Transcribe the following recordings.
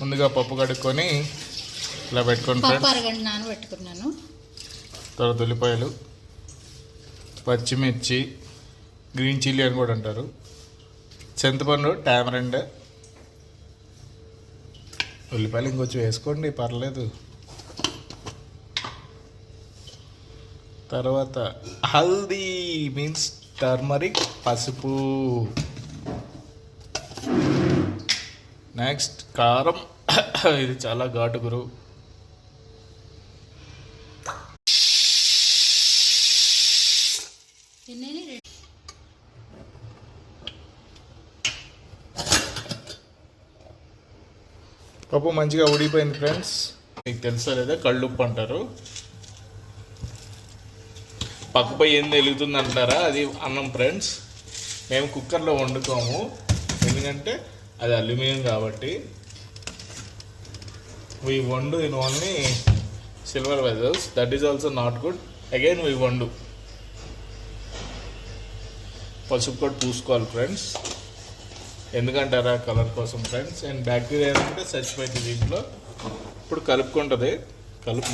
ముందుగా పప్పు కడుక్కొని ఇలా పెట్టుకొని అరగంట నానబెట్టుకున్నాను. తర్వాత ఉల్లిపాయలు, పచ్చిమిర్చి, గ్రీన్ చిల్లీ అని కూడా అంటారు, చింతపండు, టామరెండ్, ఉల్లిపాయలు ఇంకొంచెం వేసుకోండి పర్లేదు. తర్వాత హల్దీ మీన్స్ టర్మరిక్, పసుపు. నెక్స్ట్ కారం. ఇది చాలా ఘాటు గురు. పప్పు మంచిగా ఉడిపోయింది ఫ్రెండ్స్. మీకు తెలుసా లేదా, కళ్ళుప్పు అంటారు. పక్కపై ఏం వెలుగుతుంది అంటారా, అది అన్నం ఫ్రెండ్స్. మేము కుక్కర్లో వండుకోము, ఎందుకంటే అది అల్యూమినియం కాబట్టి. వీ వండు in only silver vessels, that is also not good. Again we వండు. పసుపు కూడా పూసుకోవాలి ఫ్రెండ్స్, ఎందుకంటారా కలర్ కోసం ఫ్రెండ్స్. అండ్ బ్యాక్టీరియా అంటే చచ్చిపోయింది దీంట్లో. ఇప్పుడు కలుపుకుంటుంది. కలుపు.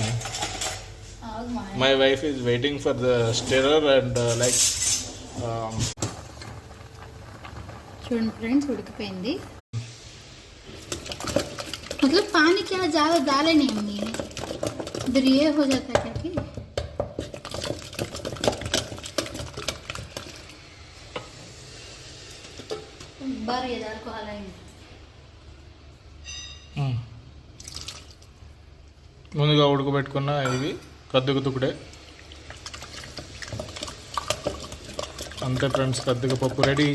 My wife is waiting for the stirrer and like. చూడండి ఫ్రెండ్స్, ఉడికిపోయింది. मतलब पानी क्या ज़्यादा डाले नहीं हमने, इधर ये हो जाता है क्या कि बार ये दाल को हलाएंगे. ముందుగా ఉడకబెట్టుకున్న ఇవి కద్దుకు తుకుడే అంతే ఫ్రెండ్స్. కద్దుక పప్పు రెడీ.